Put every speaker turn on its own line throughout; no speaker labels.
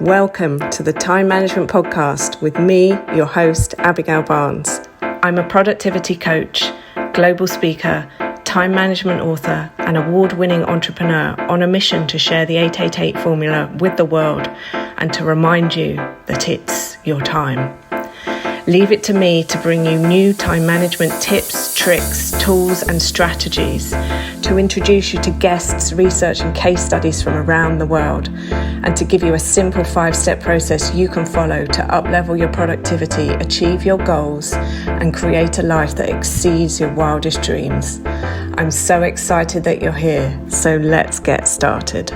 Welcome to the Time Management Podcast with me, your host, Abigail Barnes. I'm a productivity coach, global speaker, time management author, and award-winning entrepreneur on a mission to share the 888 formula with the world and to remind you that it's your time. Leave it to me to bring you new time management tips, tricks, tools, and strategies, to introduce you to guests, research, and case studies from around the world, and to give you a simple 5-step process you can follow to uplevel your productivity, achieve your goals, and create a life that exceeds your wildest dreams. I'm so excited that you're here, so let's get started.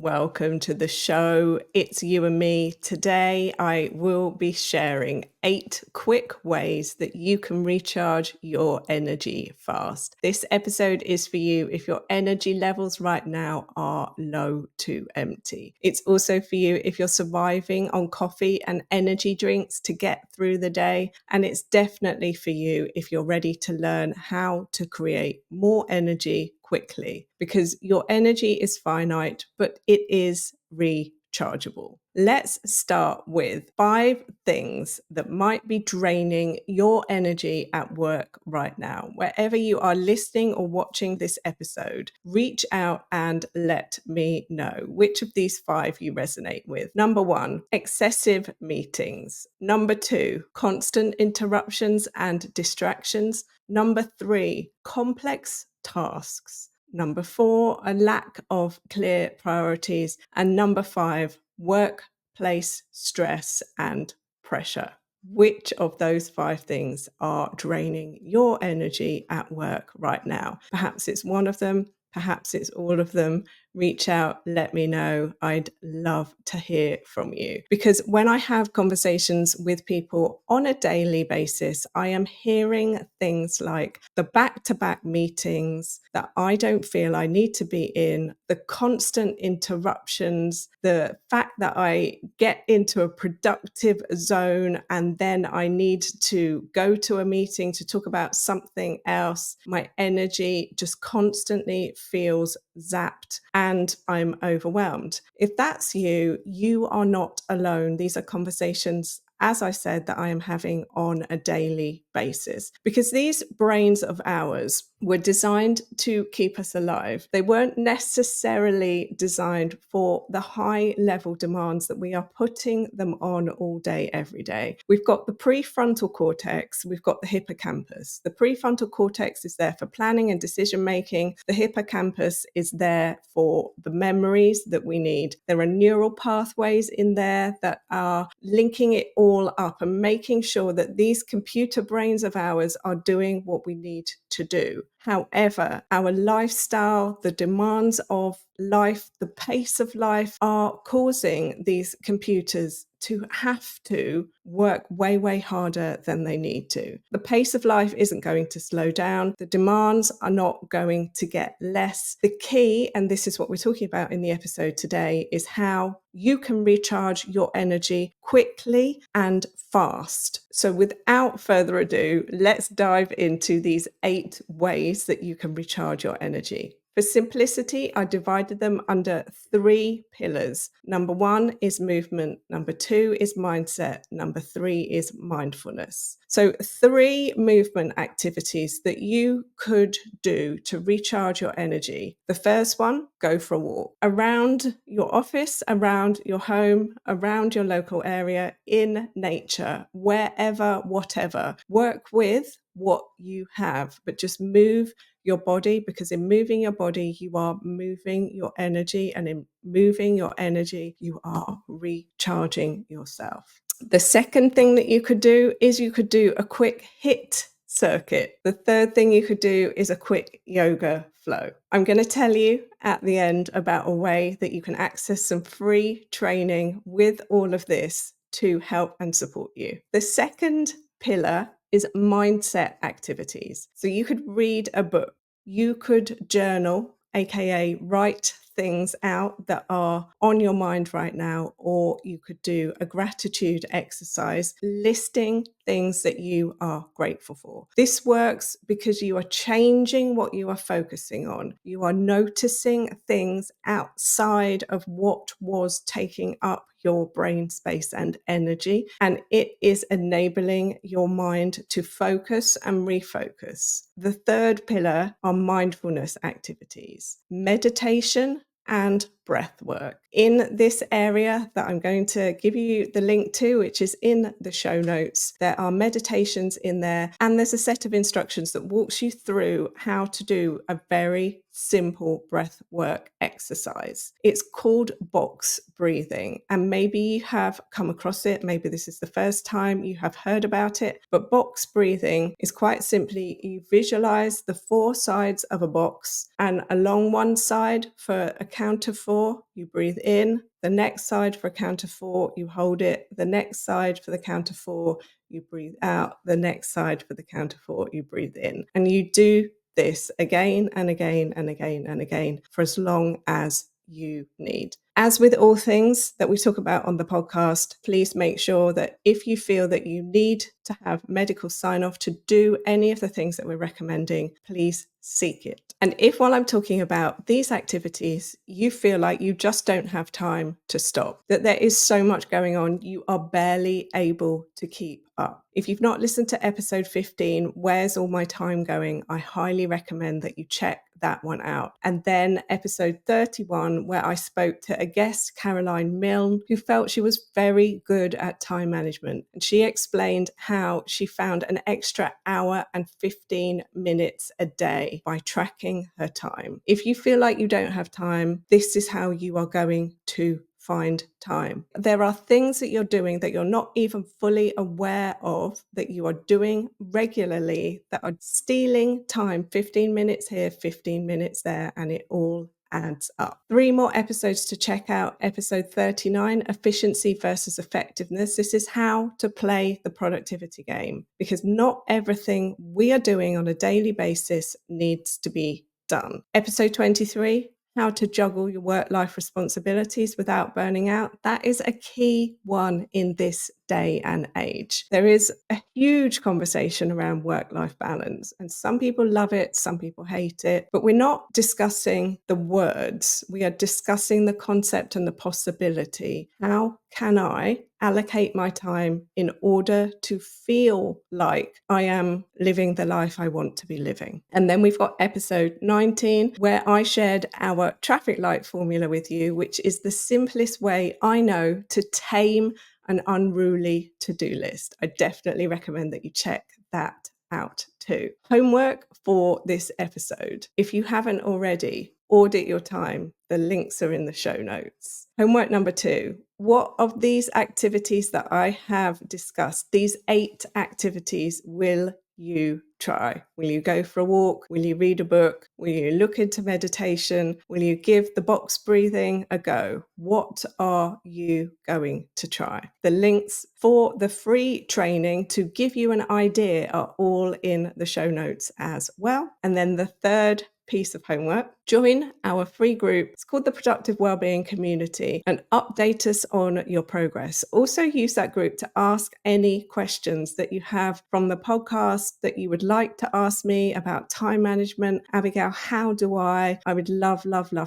Welcome to the show. It's you and me. Today, I will be sharing 8 quick ways that you can recharge your energy fast. This episode is for you if your energy levels right now are low to empty. It's also for you if you're surviving on coffee and energy drinks to get through the day. And it's definitely for you if you're ready to learn how to create more energy quickly, because your energy is finite, but it is rechargeable. Let's start with 5 things that might be draining your energy at work right now. Wherever you are listening or watching this episode, reach out and let me know which of these 5 you resonate with. Number 1, excessive meetings. Number 2, constant interruptions and distractions. Number 3, complex tasks. Number 4, a lack of clear priorities. And number 5, workplace stress and pressure. Which of those 5 things are draining your energy at work right now? Perhaps it's one of them, perhaps it's all of them. Reach out, let me know. I'd love to hear from you. Because when I have conversations with people on a daily basis, I am hearing things like the back-to-back meetings that I don't feel I need to be in, the constant interruptions, the fact that I get into a productive zone and then I need to go to a meeting to talk about something else. My energy just constantly feels zapped and I'm overwhelmed. If that's you, you are not alone. These are conversations, as I said, that I am having on a daily basis, because these brains of ours were designed to keep us alive. They weren't necessarily designed for the high level demands that we are putting them on all day, every day. We've got the prefrontal cortex, we've got the hippocampus. The prefrontal cortex is there for planning and decision making. The hippocampus is there for the memories that we need. There are neural pathways in there that are linking it all up and making sure that these computer brains of ours are doing what we need to do. However, our lifestyle, the demands of life, the pace of life are causing these computers to have to work way, way harder than they need to. The pace of life isn't going to slow down. The demands are not going to get less. The key, and this is what we're talking about in the episode today, is how you can recharge your energy quickly and fast. So without further ado, let's dive into these 8 ways that you can recharge your energy. For simplicity, I divided them under 3 pillars. Number 1 is movement. Number 2 is mindset. Number 3 is mindfulness. So 3 movement activities that you could do to recharge your energy. The first one, go for a walk. Around your office, around your home, around your local area, in nature, wherever, whatever. Work with what you have, but just move your body, because in moving your body, you are moving your energy, and in moving your energy, you are recharging yourself. The second thing that you could do is you could do a quick HIIT circuit. The third thing you could do is a quick yoga flow. I'm going to tell you at the end about a way that you can access some free training with all of this to help and support you. The second pillar is mindset activities. So you could read a book, you could journal, aka write things out that are on your mind right now, or you could do a gratitude exercise listing things that you are grateful for. This works because you are changing what you are focusing on. You are noticing things outside of what was taking up your brain space and energy, and it is enabling your mind to focus and refocus. The third pillar are mindfulness activities, meditation and breath work. In this area that I'm going to give you the link to, which is in the show notes, there are meditations in there, and there's a set of instructions that walks you through how to do a very simple breath work exercise. It's called box breathing, and maybe you have come across it. Maybe this is the first time you have heard about it, but box breathing is quite simply you visualize the four sides of a box, and along one side for a count of 4, you breathe in. The next side for a count of 4, you hold it. The next side for the count of 4, you breathe out. The next side for the count of 4, you breathe in. And you do this again and again and again and again for as long as you need. As with all things that we talk about on the podcast, please make sure that if you feel that you need to have medical sign off to do any of the things that we're recommending, please seek it. And if while I'm talking about these activities, you feel like you just don't have time to stop, that there is so much going on, you are barely able to keep up. If you've not listened to episode 15, Where's All My Time Going? I highly recommend that you check that one out. And then episode 31, where I spoke to a guest, Caroline Milne, who felt she was very good at time management. And she explained how she found an extra hour and 15 minutes a day by tracking her time. If you feel like you don't have time, this is how you are going to find time. There are things that you're doing that you're not even fully aware of that you are doing regularly that are stealing time, 15 minutes here, 15 minutes there, and it all adds up. 3 more episodes to check out. Episode 39, Efficiency versus Effectiveness. This is how to play the productivity game, because not everything we are doing on a daily basis needs to be done. Episode 23, how to juggle your work-life responsibilities without burning out. That is a key one in this day and age. There is a huge conversation around work-life balance, and some people love it, some people hate it, but we're not discussing the words. We are discussing the concept and the possibility. How can I allocate my time in order to feel like I am living the life I want to be living? And then we've got episode 19, where I shared our traffic light formula with you, which is the simplest way I know to tame an unruly to-do list. I definitely recommend that you check that out too. Homework for this episode. If you haven't already, audit your time. The links are in the show notes. Homework number 2. What of these activities that I have discussed, these 8 activities, will you try? Will you go for a walk? Will you read a book? Will you look into meditation? Will you give the box breathing a go? What are you going to try? The links for the free training to give you an idea are all in the show notes as well. And then the third piece of homework, join our free group. It's called the Productive Wellbeing Community, and update us on your progress. Also use that group to ask any questions that you have from the podcast that you would like to ask me about time management. Abigail, how do I would love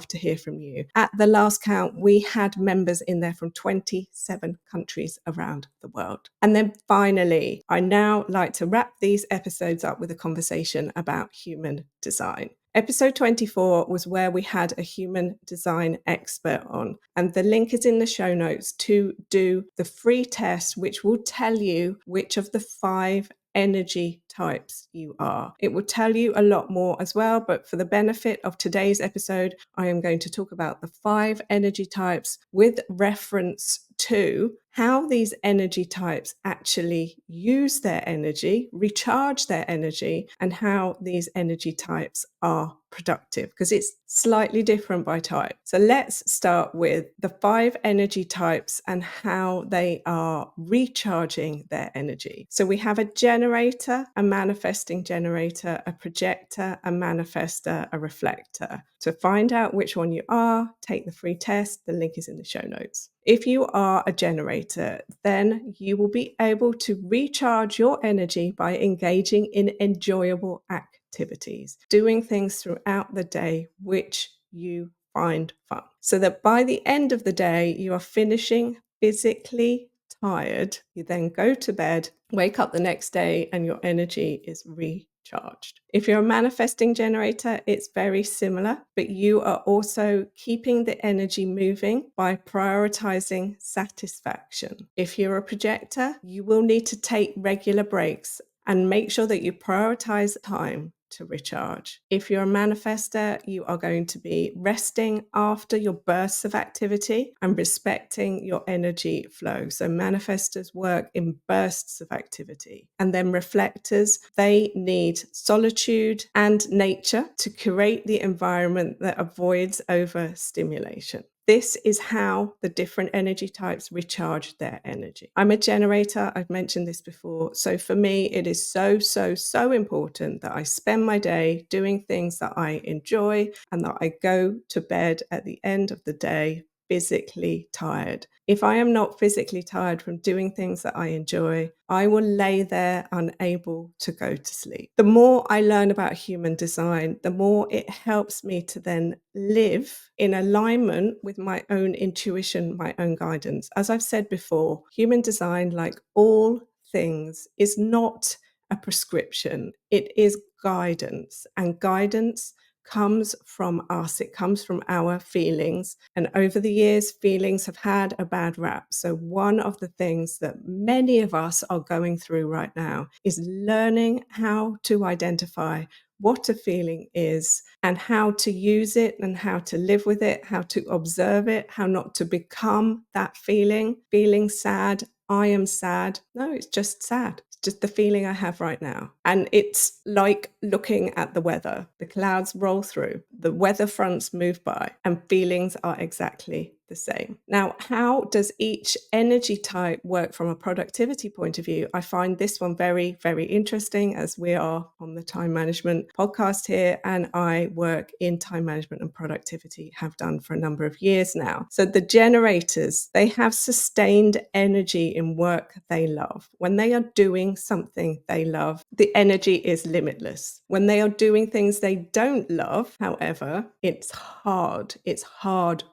to hear from you. At the last count, we had members in there from 27 countries around the world. And then finally, I now like to wrap these episodes up with a conversation about human design. Episode 24 was where we had a human design expert on, and the link is in the show notes to do the free test, which will tell you which of the 5 energy types you are. It will tell you a lot more as well, but for the benefit of today's episode, I am going to talk about the 5 energy types with reference to how these energy types actually use their energy, recharge their energy, and how these energy types are productive, because it's slightly different by type. So let's start with the 5 energy types and how they are recharging their energy. So we have a generator, a manifesting generator, a projector, a manifester, a reflector. To find out which one you are, take the free test. The link is in the show notes. If you are a generator, generator, then you will be able to recharge your energy by engaging in enjoyable activities, doing things throughout the day which you find fun. So that by the end of the day, you are finishing physically tired. You then go to bed, wake up the next day, and your energy is recharged. If you're a manifesting generator, it's very similar, but you are also keeping the energy moving by prioritizing satisfaction. If you're a projector, you will need to take regular breaks and make sure that you prioritize time to recharge. If you're a manifester, you are going to be resting after your bursts of activity and respecting your energy flow. So manifestors work in bursts of activity. And then reflectors, they need solitude and nature to create the environment that avoids overstimulation. This is how the different energy types recharge their energy. I'm a generator. I've mentioned this before. So for me, it is so important that I spend my day doing things that I enjoy and that I go to bed at the end of the day physically tired. If I am not physically tired from doing things that I enjoy, I will lay there unable to go to sleep. The more I learn about human design, the more it helps me to then live in alignment with my own intuition, my own guidance. As I've said before, human design, like all things, is not a prescription. It is guidance, and guidance comes from us. It comes from our feelings. And over the years, feelings have had a bad rap. So one of the things that many of us are going through right now is learning how to identify what a feeling is and how to use it and how to live with it, how to observe it, how not to become that feeling. Feeling sad, I am sad. No, it's just sad. It's just the feeling I have right now. And it's like looking at the weather. The clouds roll through, the weather fronts move by, and feelings are exactly the same. Now, how does each energy type work from a productivity point of view? I find this one very interesting, as we are on the time management podcast here, and I work in time management and productivity, have done for a number of years now. So the generators, they have sustained energy in work they love. When they are doing something they love, the energy is limitless. When they are doing things they don't love, however, it's hard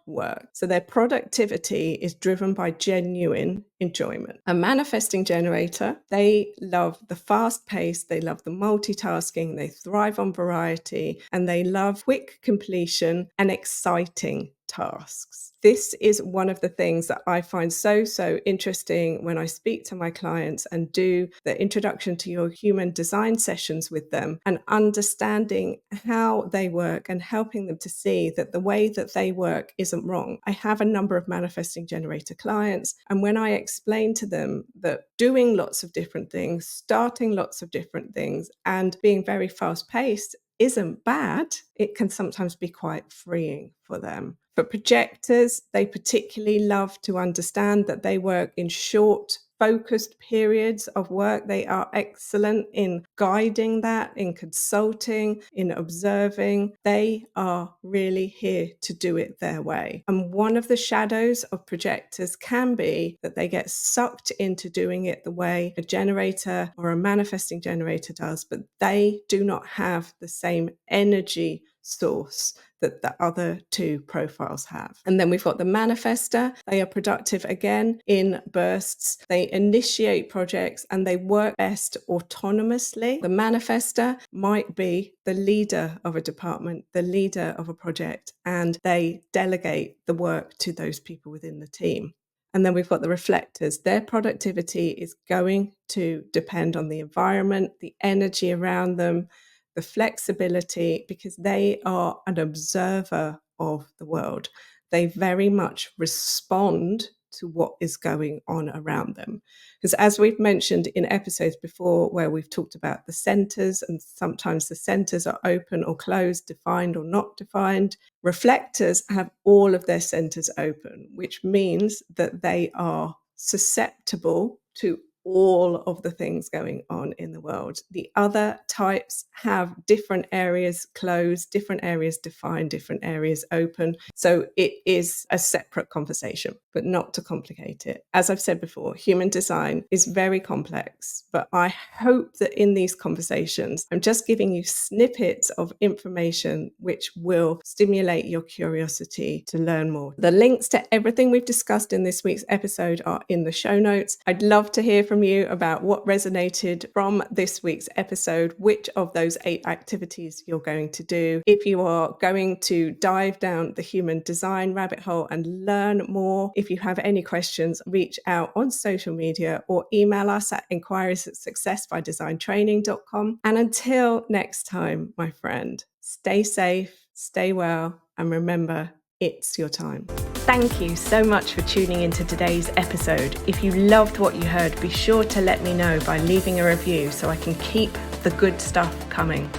work. So their productivity is driven by genuine enjoyment. A manifesting generator, they love the fast pace, they love the multitasking, they thrive on variety, and they love quick completion and exciting tasks. This is one of the things that I find so interesting when I speak to my clients and do the introduction to your human design sessions with them, and understanding how they work and helping them to see that the way that they work isn't wrong. I have a number of manifesting generator clients, and when I explain to them that doing lots of different things, starting lots of different things, and being very fast paced isn't bad, it can sometimes be quite freeing for them. For projectors, they particularly love to understand that they work in short, focused periods of work. They are excellent in guiding that, in consulting, in observing. They are really here to do it their way. And one of the shadows of projectors can be that they get sucked into doing it the way a generator or a manifesting generator does, but they do not have the same energy source that the other two profiles have. And then we've got the manifester. They are productive again in bursts. They initiate projects and they work best autonomously. The manifester might be the leader of a department, the leader of a project, and they delegate the work to those people within the team. And then we've got the reflectors. Their productivity is going to depend on the environment, the energy around them, the flexibility, because they are an observer of the world. They very much respond to what is going on around them. Because as we've mentioned in episodes before, where we've talked about the centers, and sometimes the centers are open or closed, defined or not defined, reflectors have all of their centers open, which means that they are susceptible to all of the things going on in the world. The other types have different areas closed, different areas defined, different areas open. So it is a separate conversation, but not to complicate it. As I've said before, human design is very complex, but I hope that in these conversations, I'm just giving you snippets of information which will stimulate your curiosity to learn more. The links to everything we've discussed in this week's episode are in the show notes. I'd love to hear from you about what resonated from this week's episode, which of those 8 activities you're going to do. If you are going to dive down the human design rabbit hole and learn more, if you have any questions, reach out on social media or email us at inquiries@successbydesigntraining.com. And until next time, my friend, stay safe, stay well, and remember, it's your time. Thank you so much for tuning into today's episode. If you loved what you heard, be sure to let me know by leaving a review so I can keep the good stuff coming.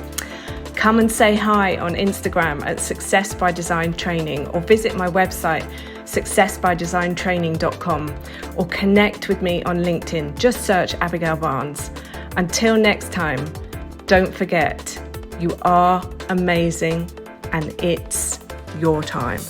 Come and say hi on Instagram at Success by Design Training, or visit my website successbydesigntraining.com, or connect with me on LinkedIn. Just search Abigail Barnes. Until next time, don't forget, you are amazing and it's your time.